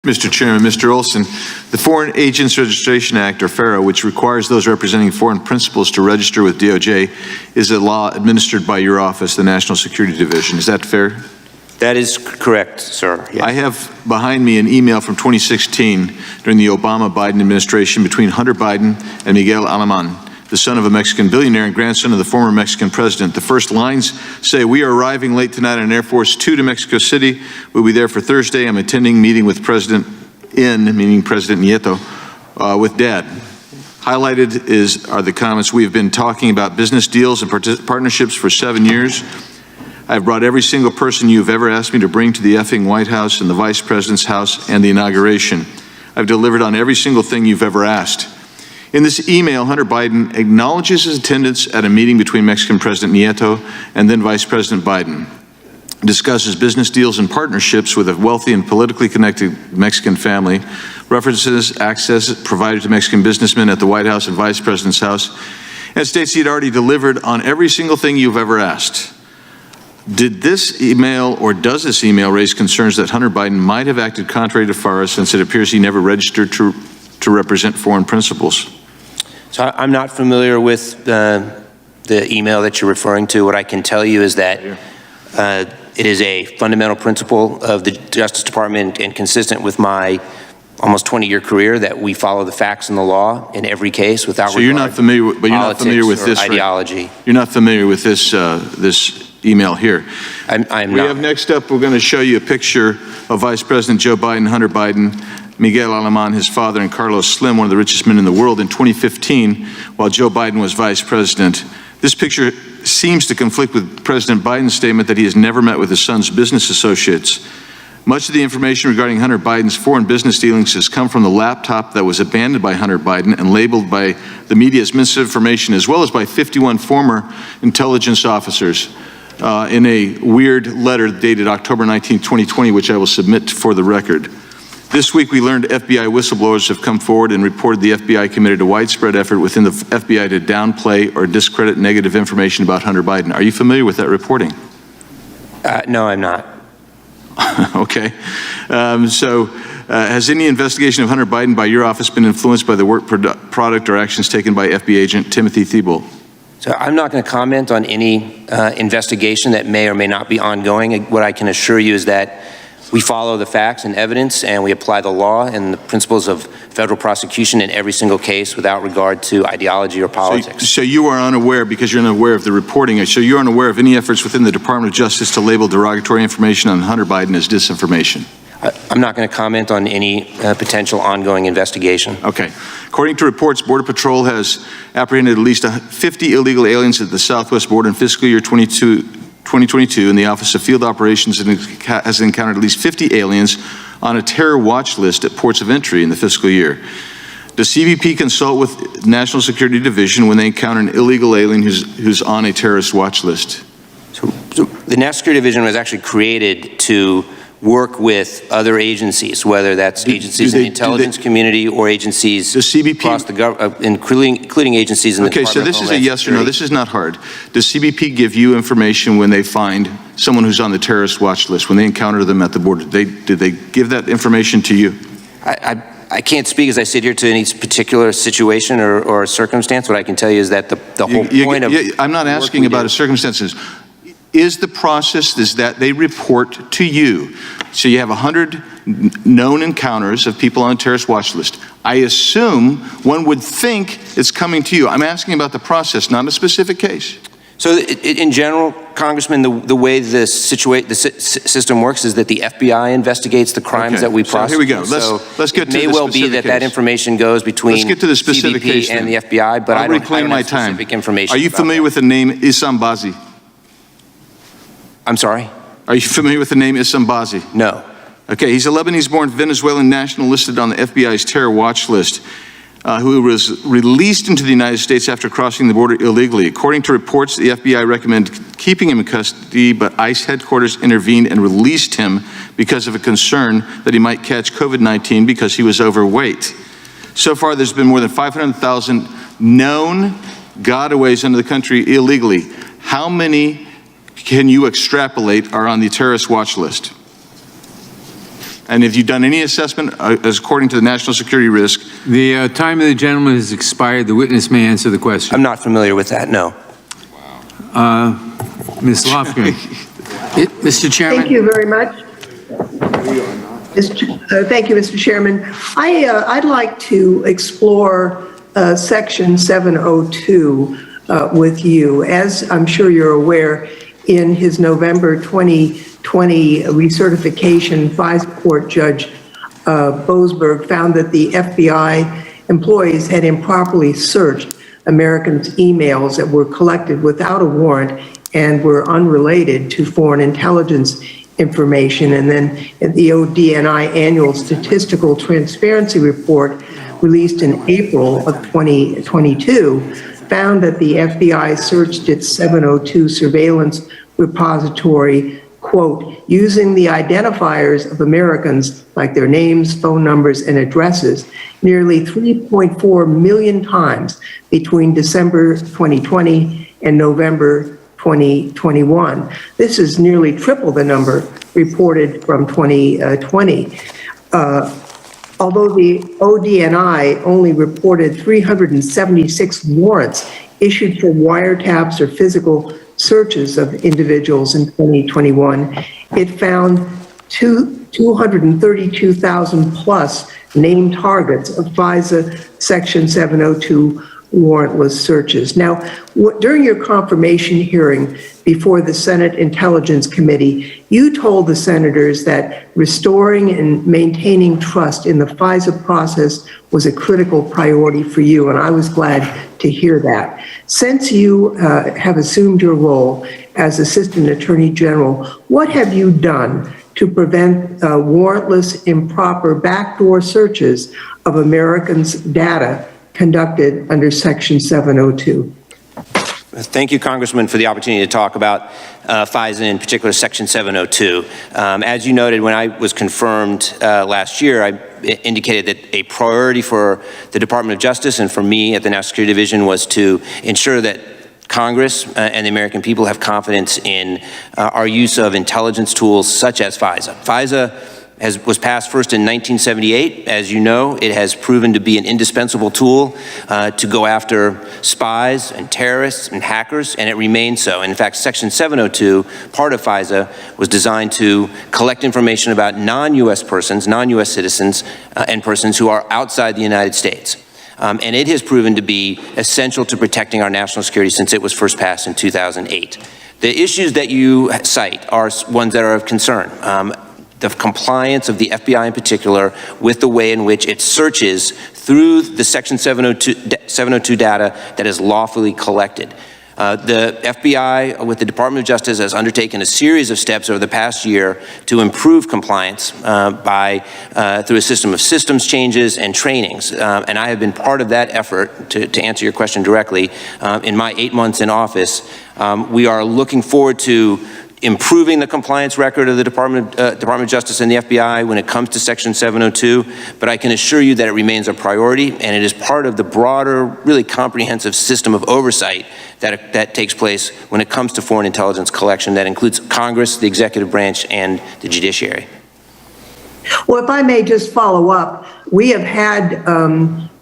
Mr. Chairman, Mr. Olson, the Foreign Agents Registration Act, or FARA, which requires those representing foreign principals to register with DOJ, is a law administered by your office, the National Security Division. Is that fair? That is correct, sir. Yes. I have behind me an email from 2016 during the Obama-Biden administration between Hunter Biden and Miguel Alemán, the son of a Mexican billionaire and grandson of the former Mexican president. The first lines say, "We are arriving late tonight on Air Force 2 to Mexico City. We'll be there for Thursday. I'm attending meeting with President meaning President Nieto, with Dad." Highlighted are the comments, "We have been talking about business deals and partnerships for 7 years. I've brought every single person you've ever asked me to bring to the effing White House and the Vice President's house and the inauguration. I've delivered on every single thing you've ever asked." In this email, Hunter Biden acknowledges his attendance at a meeting between Mexican President Nieto and then Vice President Biden, discusses business deals and partnerships with a wealthy and politically connected Mexican family, references access provided to Mexican businessmen at the White House and Vice President's house, and states he had already delivered on every single thing you've ever asked. Did this email, or does this email, raise concerns that Hunter Biden might have acted contrary to FARA, since it appears he never registered to represent foreign principals? So I'm not familiar with the email that you're referring to. What I can tell you is that it is a fundamental principle of the Justice Department and consistent with my almost 20-year career that we follow the facts and the law in every case without regard. So you're not familiar, but you're not familiar with this ideology. You're not familiar with this this email here. I'm not. We have next up, we're going to show you a picture of Vice President Joe Biden, Hunter Biden, Miguel Alemán, his father, and Carlos Slim, one of the richest men in the world, in 2015, while Joe Biden was vice president. This picture seems to conflict with President Biden's statement that he has never met with his son's business associates. Much of the information regarding Hunter Biden's foreign business dealings has come from the laptop that was abandoned by Hunter Biden and labeled by the media as misinformation, as well as by 51 former intelligence officers in a weird letter dated October 19, 2020, which I will submit for the record. This week, we learned FBI whistleblowers have come forward and reported the FBI committed a widespread effort within the FBI to downplay or discredit negative information about Hunter Biden. Are you familiar with that reporting? No, I'm not. Okay. Has any investigation of Hunter Biden by your office been influenced by the work product or actions taken by FBI agent Timothy Thibault? So I'm not going to comment on any investigation that may or may not be ongoing. What I can assure you is that we follow the facts and evidence, and we apply the law and the principles of federal prosecution in every single case without regard to ideology or politics. So you are unaware, because you're unaware of the reporting, so you're unaware of any efforts within the Department of Justice to label derogatory information on Hunter Biden as disinformation? I'm not going to comment on any potential ongoing investigation. Okay. According to reports, Border Patrol has apprehended at least 50 illegal aliens at the southwest border in fiscal year 2022, and the Office of Field Operations has encountered at least 50 aliens on a terror watch list at ports of entry in the fiscal year. Does CBP consult with National Security Division when they encounter an illegal alien who's on a terrorist watch list? So the National Security Division was actually created to work with other agencies, whether that's agencies in the intelligence community or agencies across the government, including agencies in the Department of Homeland Security. Okay, so this is a yes or no. This is not hard. Does CBP give you information when they find someone who's on the terrorist watch list, when they encounter them at the border? Did they give that information to you? I can't speak as I sit here to any particular situation or circumstance. What I can tell you is that the whole point of I'm not asking about circumstances. Is the process is that they report to you? So you have 100 known encounters of people on a terrorist watch list. I assume one would think it's coming to you. I'm asking about the process, not a specific case. So in general, Congressman, the way the system works is that the FBI investigates the crimes that we prosecute. So here we go. Let's get to the specific case. It may well be that information goes between CBP and the FBI, but I don't have specific information. Are you familiar with the name Issam Bazi? I'm sorry? Are you familiar with the name Issam Bazi? No. Okay, he's a Lebanese-born Venezuelan national listed on the FBI's terror watch list, who was released into the United States after crossing the border illegally. According to reports, the FBI recommended keeping him in custody, but ICE headquarters intervened and released him because of a concern that he might catch COVID-19 because he was overweight. So far, there's been more than 500,000 known gotaways into the country illegally. How many can you extrapolate are on the terrorist watch list? And have you done any assessment as according to the national security risk? The time of the gentleman has expired. The witness may answer the question. I'm not familiar with that, no. Ms. Lofgren. Mr. Chairman. Thank you very much. Thank you, Mr. Chairman. I'd like to explore Section 702 with you. As I'm sure you're aware, in his November 2020 recertification, FISA court Judge Boasberg found that the FBI employees had improperly searched Americans' emails that were collected without a warrant and were unrelated to foreign intelligence information. And then the ODNI Annual Statistical Transparency Report, released in April of 2022, found that the FBI searched its 702 surveillance repository, quote, using the identifiers of Americans, like their names, phone numbers, and addresses, nearly 3.4 million times between December 2020 and November 2021. This is nearly triple the number reported from 2020. Although the ODNI only reported 376 warrants issued for wiretaps or physical searches of individuals in 2021, it found 232,000 plus named targets of FISA Section 702 warrantless searches. Now, during your confirmation hearing before the Senate Intelligence Committee, you told the senators that restoring and maintaining trust in the FISA process was a critical priority for you, and I was glad to hear that. Since you have assumed your role as Assistant Attorney General, what have you done to prevent warrantless, improper backdoor searches of Americans' data conducted under Section 702? Thank you, Congressman, for the opportunity to talk about FISA, in particular Section 702. As you noted, when I was confirmed last year, I indicated that a priority for the Department of Justice and for me at the National Security Division was to ensure that Congress and the American people have confidence in our use of intelligence tools such as FISA. FISA was passed first in 1978. As you know, it has proven to be an indispensable tool to go after spies and terrorists and hackers, and it remains so. In fact, Section 702, part of FISA, was designed to collect information about non-U.S. persons, non-U.S. citizens, and persons who are outside the United States. And it has proven to be essential to protecting our national security since it was first passed in 2008. The issues that you cite are ones that are of concern. The compliance of the FBI in particular with the way in which it searches through the Section 702 data that is lawfully collected. The FBI with the Department of Justice has undertaken a series of steps over the past year to improve compliance through a system of systems changes and trainings. And I have been part of that effort, to answer your question directly. In my 8 months in office, we are looking forward to improving the compliance record of the Department of Justice and the FBI when it comes to Section 702, but I can assure you that it remains a priority, and it is part of the broader, really comprehensive system of oversight that takes place when it comes to foreign intelligence collection that includes Congress, the executive branch, and the judiciary. Well, if I may just follow up, we have had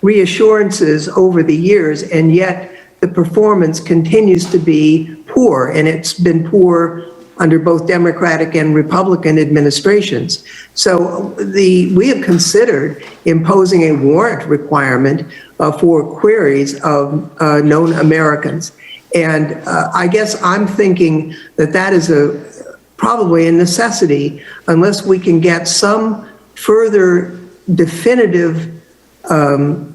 reassurances over the years, and yet the performance continues to be poor, and it's been poor under both Democratic and Republican administrations. So we have considered imposing a warrant requirement for queries of known Americans. And I guess I'm thinking that that is probably a necessity unless we can get some further definitive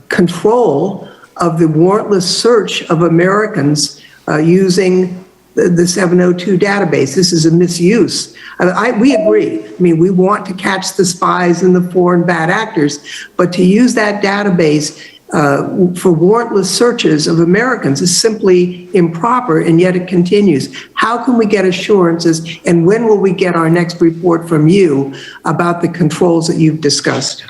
control of the warrantless search of Americans using the 702 database. This is a misuse. We agree. I mean, we want to catch the spies and the foreign bad actors, but to use that database for warrantless searches of Americans is simply improper, and yet it continues. How can we get assurances, and when will we get our next report from you about the controls that you've discussed?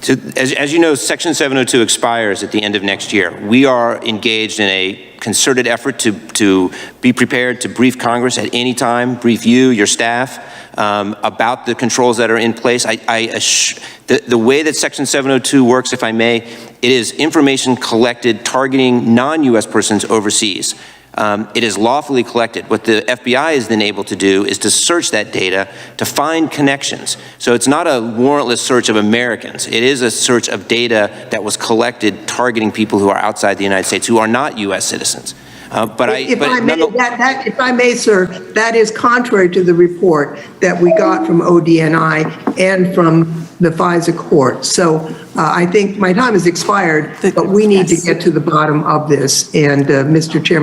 So, as you know, Section 702 expires at the end of next year. We are engaged in a concerted effort to be prepared to brief Congress at any time, brief you, your staff, about the controls that are in place. The way that Section 702 works, if I may, it is information collected targeting non-U.S. persons overseas. It is lawfully collected. What the FBI is then able to do is to search that data to find connections. So it's not a warrantless search of Americans. It is a search of data that was collected targeting people who are outside the United States, who are not U.S. citizens. If I may, sir, that is contrary to the report that we got from ODNI and from the FISA court. So I think my time has expired, but we need to get to the bottom of this. And Mr. Chairman,